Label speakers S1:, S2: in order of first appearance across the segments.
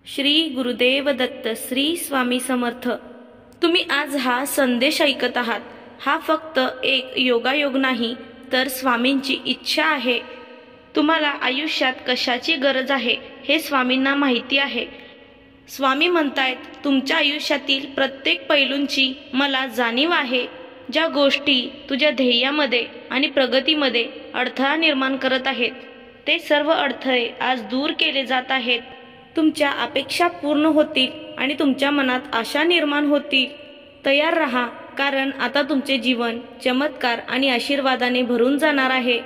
S1: श्री गुरुदेव दत्त. श्री स्वामी समर्थ. तुम्ही आज हा संदेश ऐकत आहात. हा फक्त एक योगायोग नाही, तर स्वामींची इच्छा आहे. तुम्हाला आयुष्यात कशाची गरज आहे हे स्वामींना माहिती आहे. स्वामी म्हणतायत, तुमच्या आयुष्यातील प्रत्येक पैलूंची मला जाणीव आहे. ज्या गोष्टी तुझ्या ध्येयामध्ये आणि प्रगतीमध्ये अडथळा निर्माण करत आहेत, ते सर्व अडथळे आज दूर केले जात आहेत. तुमच्या अपेक्षा पूर्ण होतील आणि तुमच्या मनात आशा निर्माण होतील. तयार रहा, कारण आता तुमचे जीवन चमत्कार आणि आशीर्वादाने भरून जाणार आहे.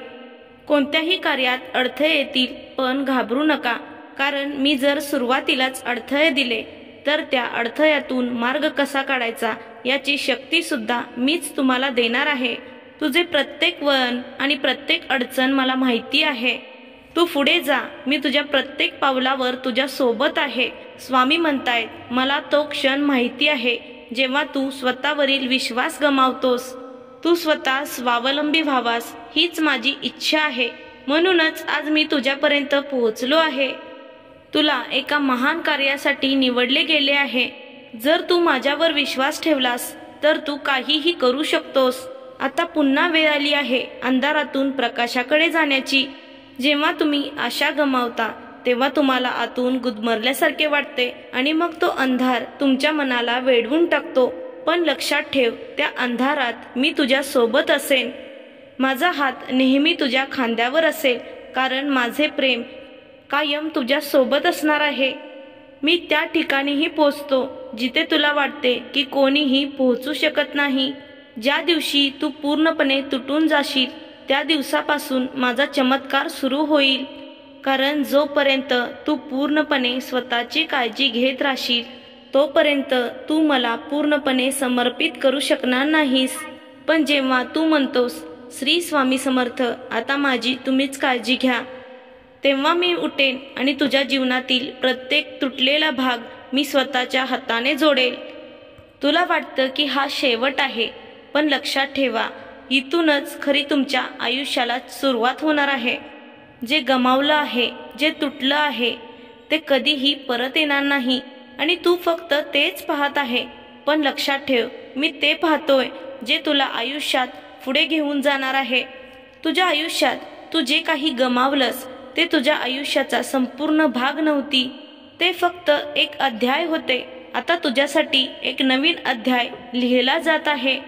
S1: कोणत्याही कार्यात अडथळे येतील, पण घाबरू नका, कारण मी जर सुरुवातीलाच अडथळे दिले तर त्या अडथळ्यातून मार्ग कसा काढायचा याची शक्ती सुद्धा मीच तुम्हाला देणार आहे. तुझे प्रत्येक वळण आणि प्रत्येक अडचण मला माहिती आहे. तू पुढे जा, मी तुझ्या प्रत्येक पावलावर तुझ्या सोबत आहे. स्वामी म्हणतायत, मला तो क्षण माहिती आहे जेव्हा तू स्वतःवरील विश्वास गमावतोस. तू स्वतः स्वावलंबी व्हावास हीच माझी इच्छा आहे. म्हणूनच आज मी तुझ्यापर्यंत पोहोचलो आहे. तुला एका महान कार्यासाठी निवडले गेले आहे. जर तू माझ्यावर विश्वास ठेवलास तर तू काहीही करू शकतोस. आता पुन्हा वेळ आली आहे अंधारातून प्रकाशाकडे जाण्याची. जेव्हा तुम्ही आशा गमावता तेव्हा तुम्हाला आतून गुदमरल्यासारखे वाटते आणि मग तो अंधार तुमच्या मनाला वेढवून टाकतो. पण लक्षात ठेव, त्या अंधारात मी तुझ्या सोबत असेन. माझा हात नेहमी तुझ्या खांद्यावर असेल, कारण माझे प्रेम कायम तुझ्या सोबत असणार आहे. मी त्या ठिकाणीही पोचतो जिथे तुला वाटते की कोणीही पोहोचू शकत नाही. ज्या दिवशी तू पूर्णपणे तुटून जाशील त्या दिवसापासून माझा चमत्कार सुरू होईल. कारण जोपर्यंत तू पूर्णपणे स्वतःची काळजी घेत राहशील तोपर्यंत तू मला पूर्णपणे समर्पित करू शकणार नाहीस. पण जेव्हा तू म्हणतोस, श्री स्वामी समर्थ, आता माझी तुम्हीच काळजी घ्या, तेव्हा मी उठेन आणि तुझ्या जीवनातील प्रत्येक तुटलेला भाग मी स्वतःच्या हाताने जोडेल. तुला वाटतं की हा शेवट आहे, पण लक्षात ठेवा, इथूनच खरी तुमच्या आयुष्याला सुरुवात होणार आहे. जे गमावलं आहे, जे तुटलं आहे, ते कधीही परत येणार नाही आणि तू फक्त तेच पाहत आहे. पण लक्षात ठेव, मी ते पाहतोय जे तुला आयुष्यात पुढे घेऊन जाणार आहे. तुझ्या आयुष्यात तू जे काही गमावलंस ते तुझ्या आयुष्याचा संपूर्ण भाग नव्हती. ते फक्त एक अध्याय होते. आता तुझ्यासाठी एक नवीन अध्याय लिहिला जात आहे.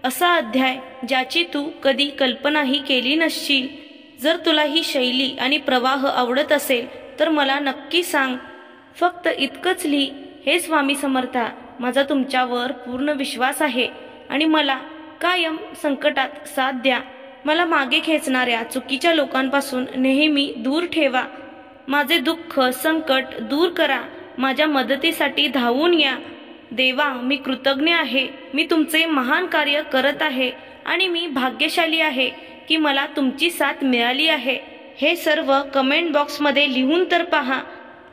S1: असा अध्याय ज्याची तू कधी कल्पनाही केली नसशील. जर तुला ही शैली आणि प्रवाह आवडत असेल तर मला नक्की सांग. फक्त इतकंच लिही, हे स्वामी समर्था, माझा तुमच्यावर पूर्ण विश्वास आहे आणि मला कायम संकटात साथ द्या. मला मागे खेचणाऱ्या चुकीच्या लोकांपासून नेहमी दूर ठेवा. माझे दुःख संकट दूर करा. माझ्या मदतीसाठी धावून या. देवा, मी कृतज्ञ आहे. मी तुमचे महान कार्य करत आहे आणि मी भाग्यशाली आहे की मला तुमची साथ मिळाली आहे. हे सर्व कमेंट बॉक्समध्ये लिहून तर पहा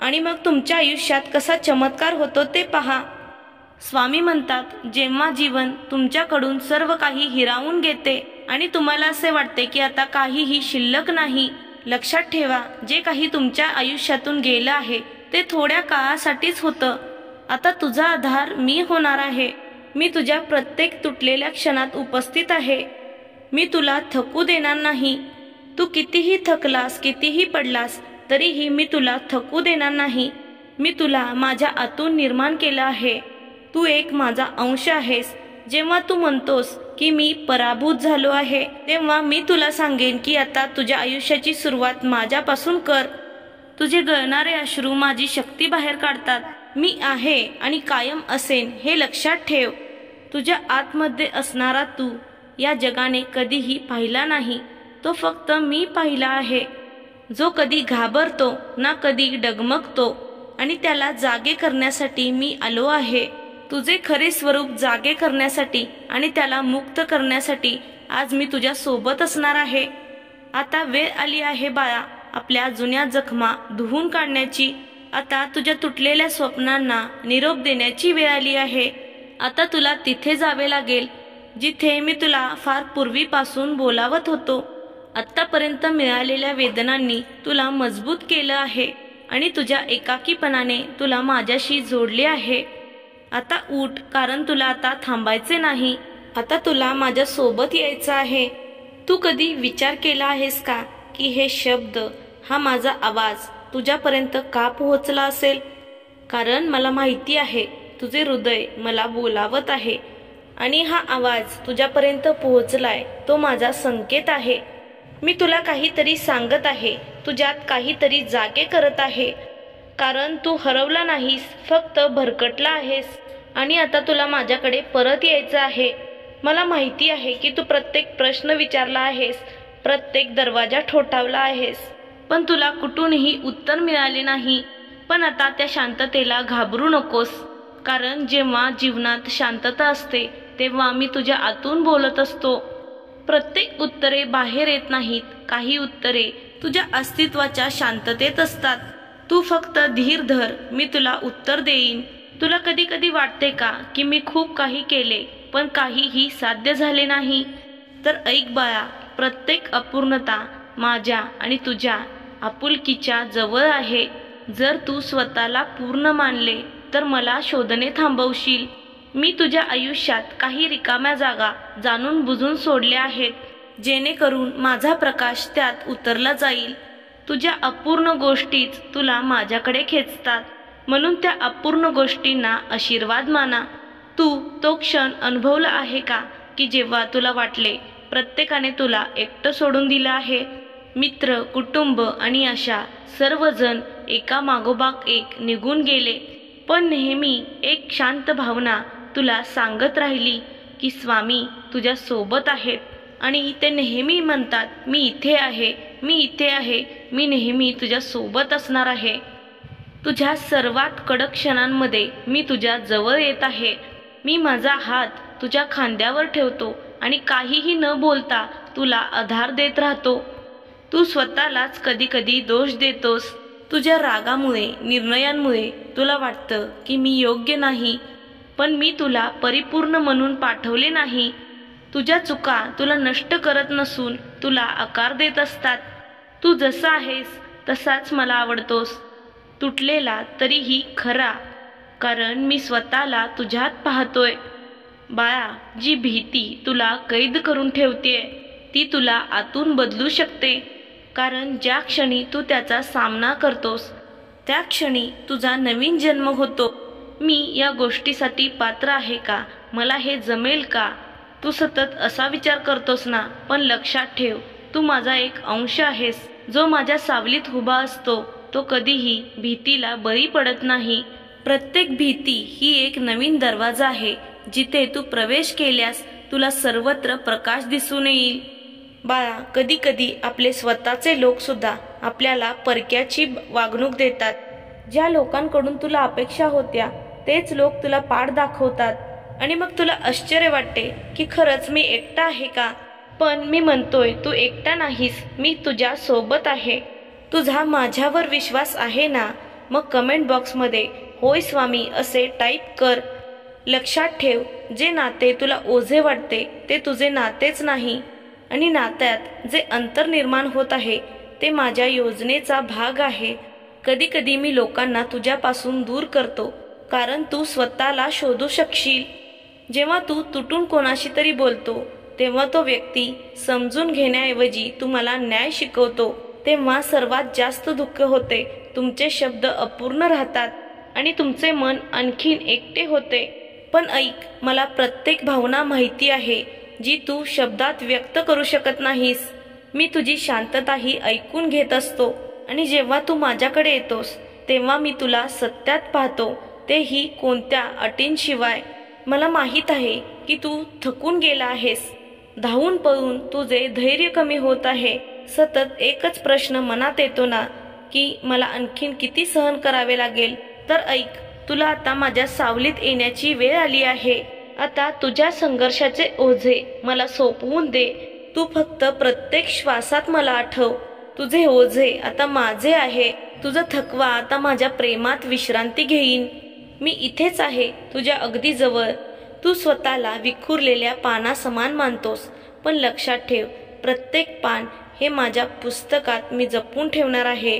S1: आणि मग तुमच्या आयुष्यात कसा चमत्कार होतो ते पहा. स्वामी म्हणतात, जेव्हा जीवन तुमच्याकडून सर्व काही हिरावून घेते आणि तुम्हाला असे वाटते की आता काहीही शिल्लक नाही, लक्षात ठेवा, जे काही तुमच्या आयुष्यातून गेलं आहे ते थोड्या काळासाठीच होतं. आता तुझा आधार मी होणार आहे. मी तुझ्या प्रत्येक तुटलेल्या क्षणात उपस्थित आहे. मी तुला थकू देणार नाही. तू कितीही थकलास, कितीही पडलास, तरीही मी तुला थकू देणार नाही. मी तुला माझ्या आतून निर्माण केलं आहे. तू एक माझा अंश आहेस. जेव्हा तू म्हणतोस की मी पराभूत झालो आहे, तेव्हा मी तुला सांगेन की आता तुझ्या आयुष्याची सुरुवात माझ्यापासून कर. तुझे गळणारे अश्रू माझी शक्ती बाहेर काढतात. मी आहे आणि कायम असेन हे लक्षात ठेव. तुझ्या आतमध्ये असणारा तू या जगाने कधीही पाहिला नाही, तो फक्त मी पाहिला आहे. जो कधी घाबरतो ना कधी डगमगतो आणि त्याला जागे करण्यासाठी मी आलो आहे. तुझे खरे स्वरूप जागे करण्यासाठी आणि त्याला मुक्त करण्यासाठी आज मी तुझ्या सोबत असणार आहे. आता वेळ आली आहे बाळा, आपल्या जुन्या जखमा धुवून काढण्याची. आता तुझ्या तुटलेल्या स्वप्नांना निरोप देण्याची वेळ आली आहे. आता तुला तिथे जावे लागेल जिथे मी तुला फार पूर्वीपासून बोलावत होतो. आत्तापर्यंत मिळालेल्या वेदनांनी तुला मजबूत केलं आहे. आणि तुझ्या एकाकीपणाने तुला माझ्याशी जोडले आहे. आता उठ, कारण तुला आता थांबायचे नाही. आता तुला माझ्या सोबत यायचं आहे. तू कधी विचार केला आहेस का की हे शब्द, हा माझा आवाज तुझ्यापर्यंत का पोहोचला असेल? कारण मला माहिती आहे तुझे हृदय मला बोलावत आहे आणि हा आवाज तुझ्यापर्यंत पोहोचलाय तो माझा संकेत आहे. मी तुला काहीतरी सांगत आहे, तुझ्यात काहीतरी जागे करत आहे. कारण तू हरवला नाहीस, फक्त भरकटला आहेस आणि आता तुला माझ्याकडे परत यायचं आहे. मला माहिती आहे की तू प्रत्येक प्रश्न विचारला आहेस, प्रत्येक दरवाजा ठोठावला आहेस, पण तुला कुठूनही उत्तर मिळाले नाही. पण आता त्या शांततेला घाबरू नकोस, कारण जेव्हा जीवनात शांतता असते तेव्हा मी तुझ्या आतून बोलत असतो. प्रत्येक उत्तरे बाहेर येत नाहीत, काही उत्तरे तुझ्या अस्तित्वाच्या शांततेत असतात. तू फक्त धीर धर, मी तुला उत्तर देईन. तुला कधी कधी वाटते का की मी खूप काही केले पण काहीही साध्य झाले नाही? तर ऐक बाळा, प्रत्येक अपूर्णता माझ्या आणि तुझ्या आपुलकीच्या जवळ आहे. जर तू स्वतःला पूर्ण मानले तर मला शोधणे थांबवशील. मी तुझ्या आयुष्यात काही रिकाम्या जागा जाणून बुजून सोडल्या आहेत, जेणेकरून माझा प्रकाश त्यात उतरला जाईल. तुझ्या अपूर्ण गोष्टीच तुला माझ्याकडे खेचतात, म्हणून त्या अपूर्ण गोष्टींना आशीर्वाद माना. तू तो क्षण अनुभवला आहे का की जेव्हा तुला वाटले प्रत्येकाने तुला एकटं सोडून दिलं आहे? मित्र, कुटुंब आणि अशा सर्वजण एका मागोमाग एक निघून गेले, पण नेहमी एक शांत भावना तुला सांगत राहिली की स्वामी तुझ्या सोबत आहेत. आणि ते नेहमी म्हणतात, मी इथे आहे, मी इथे आहे, मी नेहमी तुझ्या सोबत असणार आहे. तुझ्या सर्वात कडक क्षणांमध्ये मी तुझ्या जवळ येत आहे. मी माझा हात तुझ्या खांद्यावर ठेवतो आणि काहीही न बोलता तुला आधार देत राहतो. तू स्वतःलाच कधी कधी दोष देतोस. तुझ्या रागामुळे, निर्णयांमुळे तुला वाटतं की मी योग्य नाही, पण मी तुला परिपूर्ण म्हणून पाठवले नाही. तुझ्या चुका तुला नष्ट करत नसून तुला आकार देत असतात. तू जसा आहेस तसाच मला आवडतोस, तुटलेला तरीही खरा, कारण मी स्वतःला तुझ्यात पाहतोय. बाळा, जी भीती तुला कैद करून ठेवतेय ती तुला आतून बदलू शकते. कारण ज्या क्षणी तू त्याचा सामना करतोस त्या क्षणी तुझा नवीन जन्म होतो. मी या गोष्टीसाठी पात्र आहे का? मला हे जमेल का? तू सतत असा विचार करतोस ना, पण लक्षात ठेव, तू माझा एक अंश आहेस जो माझ्या सावलीत उभा असतो. तो कधीही भीतीला बळी पडत नाही. प्रत्येक भीती ही एक नवीन दरवाजा आहे, जिथे तू प्रवेश केल्यास तुला सर्वत्र प्रकाश दिसून येईल. बाळा, कधी कधी आपले स्वतःचे लोक सुद्धा आपल्याला परक्याची वागणूक देतात. ज्या लोकांकडून तुला अपेक्षा होत्या तेच लोक तुला पाठ दाखवतात आणि मग तुला आश्चर्य वाटते की खरंच मी एकटा आहे का? पण मी म्हणतोय, तू एकटा नाहीस, मी तुझ्या सोबत आहे. तुझा माझ्यावर विश्वास आहे ना? मग कमेंट बॉक्समध्ये होय स्वामी असे टाईप कर. लक्षात ठेव, जे नाते तुला ओझे वाटते ते तुझे नातेच नाही, आणि नात्यात जे अंतर निर्माण होत आहे ते माझ्या योजनेचा भाग आहे. कधी कधी मी लोकांना तुझ्यापासून दूर करतो, कारण तू स्वतःला शोधू शकशील. जेव्हा तू तुटून कोणाशी तरी बोलतो तेव्हा तो व्यक्ती समजून घेण्याऐवजी तुम्हाला न्याय शिकवतो, तेव्हा सर्वात जास्त दुःख होते. तुमचे शब्द अपूर्ण राहतात आणि तुमचे मन आणखीन एकटे होते. पण ऐक, मला प्रत्येक भावना माहिती आहे जी तू शब्दात व्यक्त करू शकत नाहीस. मी तुझी शांतताही ऐकून घेत असतो आणि जेव्हा तू माझ्याकडे येतोस तेव्हा मी तुला सत्यात पाहतो, तेही कोणत्या अटींशिवाय. मला माहीत आहे की तू थकून गेला आहेस. धावून पळून तुझे धैर्य कमी होत आहे. सतत एकच प्रश्न मनात येतो ना की मला आणखीन किती सहन करावे लागेल? तर ऐक, तुला आता माझ्या सावलीत येण्याची वेळ आली आहे. आता तुझ्या संघर्षाचे ओझे मला सोपवून दे. तू फक्त प्रत्येक श्वासात मला आठव. तुझे ओझे आता माझे आहे. तुझा थकवा आता माझ्या प्रेमात विश्रांती घेईन. मी इथेच आहे, तुझ्या अगदी जवळ. तू स्वतःला विखुरलेल्या पानासमान मानतोस, पण लक्षात ठेव, प्रत्येक पान हे माझ्या पुस्तकात मी जपून ठेवणार आहे.